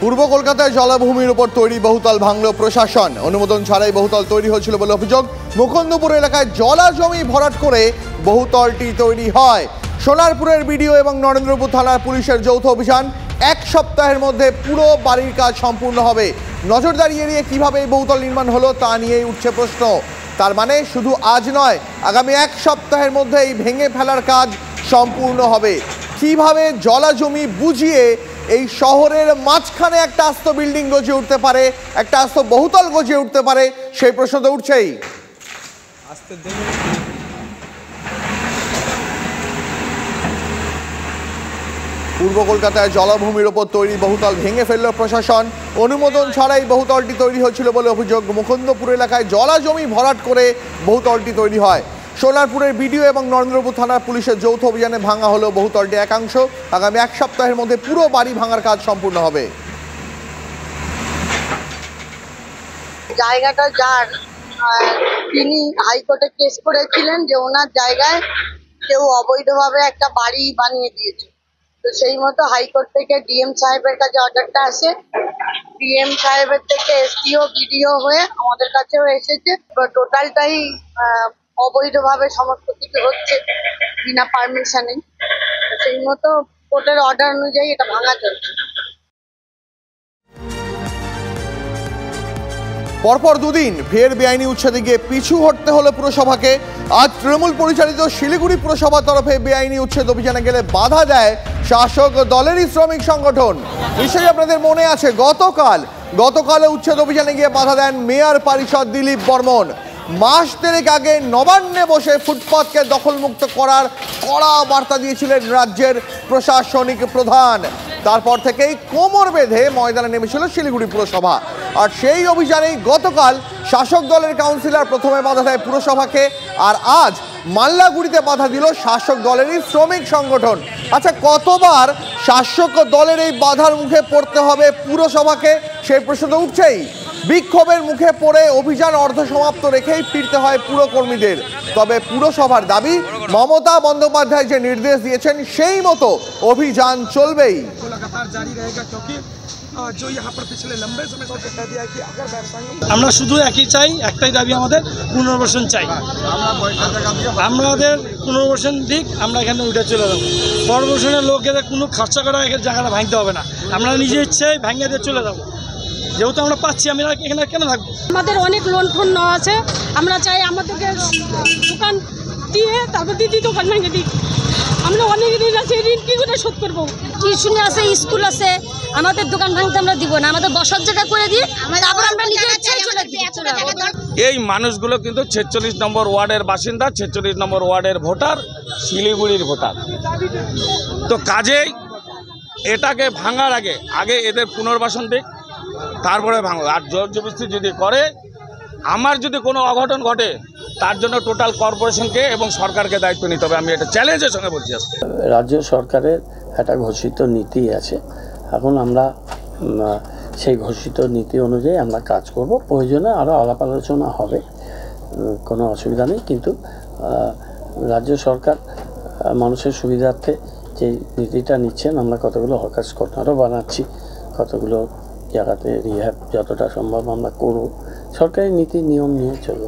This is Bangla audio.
পূর্ব কলকাতায় জলাভূমির উপর তৈরি বহুতল ভাঙল প্রশাসন। অনুমোদন ছাড়াই বহুতল তৈরি হয়েছিল বলে অভিযোগ। মুকুন্দপুর এলাকায় জলা জমি ভরাট করে বহুতলটি তৈরি হয়। সোনারপুরের বিডিও এবং নরেন্দ্রপুর থানার পুলিশের যৌথ অভিযান। এক সপ্তাহের মধ্যে পুরো বাড়ির কাজ সম্পূর্ণ হবে। নজরদারি এড়িয়ে কিভাবে এই বহুতল নির্মাণ হলো তা নিয়েই উঠছে প্রশ্ন। তার মানে শুধু আজ নয়, আগামী এক সপ্তাহের মধ্যে এই ভেঙে ফেলার কাজ সম্পূর্ণ হবে। কিভাবে জলা জমি বুঝিয়ে এই শহরের মাঝখানে একটা আস্ত বিল্ডিং গজিয়ে উঠতে পারে, একটা আস্ত বহুতল গজিয়ে উঠতে পারে, সেই প্রশ্ন তো উঠছেই। পূর্ব কলকাতায় জলাভূমির ওপর তৈরি বহুতল ভেঙে ফেলল প্রশাসন। অনুমোদন ছাড়াই বহুতলটি তৈরি হয়েছিল বলে অভিযোগ। মুকুন্দপুর এলাকায় জলা জমি ভরাট করে বহুতলটি তৈরি হয়। সোনারপুরের বিডিও এবং নরেন্দ্রপুর থানার পুলিশের যৌথ অভিযানে ভাঙা হলো বহুতলটি একাংশ। আগামী এক সপ্তাহের মধ্যে পুরো বাড়ি ভাঙার কাজ সম্পূর্ণ হবে। জায়গাটা যার, তিনি হাইকোর্টে কেস করেছিলেন যে ওনার জায়গায় কেউ অবৈধভাবে একটা বাড়ি বানিয়ে দিয়েছে। তো সেই মতো হাইকোর্ট থেকে ডিএম সাহেবের কাছে অর্ডারটা আসে। ডিএম সাহেবের থেকে এসডিও বিডিও হয়ে আমাদের কাছেও এসেছে। টোটালটাই অবৈধভাবে সমস্ত কিছু হচ্ছে বিনা পারমিশনে। সেই মতো কোর্টের অর্ডার অনুযায়ী এটা ভাঙা চলছে। পরপর দুদিন ফের বেআইনি উচ্ছেদে গিয়ে পিছু হটতে হলো পুরসভাকে। আজ তৃণমূল পরিচালিত শিলিগুড়ি পুরসভার তরফে বেআইনি উচ্ছেদ অভিযানে গেলে বাধা দেয় শাসক দলেরই শ্রমিক সংগঠন। নিশ্চয়ই আপনাদের মনে আছে, গতকালে উচ্ছেদ অভিযানে গিয়ে বাধা দেন মেয়র পরিষদ দিলীপ বর্মন। মাস দেড়েক আগে নবান্নে বসে ফুটপাতকে দখলমুক্ত করার কড়া বার্তা দিয়েছিলেন রাজ্যের প্রশাসনিক প্রধান। তারপর থেকেই কোমর বেঁধে ময়দানে নেমেছিল শিলিগুড়ি পুরসভা। আর সেই অভিযানেই গতকাল শাসক দলের কাউন্সিলর প্রথমে বাধা দেয় পুরসভাকে, আর আজ মাল্লাগুড়িতে বাধা দিল শাসক দলেরই শ্রমিক সংগঠন। আচ্ছা, কতবার শাসক দলের এই বাধার মুখে পড়তে হবে পুরসভাকে, সেই প্রশ্ন তো উঠছেই। বিক্ষোভের মুখে পড়ে অভিযান অর্ধসমাপ্ত রেখেই ফিরতে হয় পুরকর্মীদের। তবে পুরসভার দাবি, মমতা বন্দ্যোপাধ্যায় যে নির্দেশ দিয়েছেন সেই মতো অভিযান চলবেই। আমরা শুধু একই চাই, একটাই দাবি আমাদের, পুনর্বাসন চাই। আমাদের পুনর্বাসন দিক, আমরা এখানে উঠে চলে যাবো। পুনর্বাসনের লোকেদের কোনো খরচা করা জায়গাটা ভাঙতে হবে না, আমরা নিজে ইচ্ছায় ভাঙিয়ে দিয়ে চলে যাবো। যেহেতু আমরা পাচ্ছি, আমরা এখানে কেন থাকবো? আমাদের অনেক লোন ফোন নেওয়া আছে, আমরা চাই আমাদেরকে দোকান দিয়ে তারপর দিদি দোকান ভেঙে দিই। আমরা অনেক ঋণ আছে, ঋণ কি করে শোধ করবো? টিউশনি আছে, স্কুল আছে, আমাদের দোকান ভাঙতে আমরা দিব না। আমাদের বসার জায়গা করে দিয়ে তারপর আমরা নিজের ইচ্ছায় চলে যাবো। এই মানুষগুলো কিন্তু 46 নম্বর ওয়ার্ডের বাসিন্দা, 46 নম্বর ওয়ার্ডের ভোটার, শিলিগুড়ির ভোটার। তো কাজেই এটাকে ভাঙার আগে এদের পুনর্বাসন দিক, তারপরে ভাঙো। আর জোর জবরদস্তি যদি করে, আমার যদি কোনো অঘটন ঘটে, তার জন্য টোটাল কর্পোরেশনকে এবং সরকারকে দায়িত্ব নিতে হবে। আমি এটা চ্যালেঞ্জের সঙ্গে বলছি। রাজ্য সরকারের একটা ঘোষিত নীতি আছে, এখন আমরা সেই ঘোষিত নীতি অনুযায়ী আমরা কাজ করব। প্রয়োজনে আরও আলাপ আলোচনা হবে, কোনো অসুবিধা নেই। কিন্তু রাজ্য সরকার মানুষের সুবিধার্থে যে নীতিটা নিচ্ছেন, আমরা কতগুলো হকার্স কর্নারও বানাচ্ছি, কতগুলো জায়গাতে রিহ্যাব যতটা সম্ভব আমরা করব। সরকারি নীতি নিয়ম নিয়ে চলব।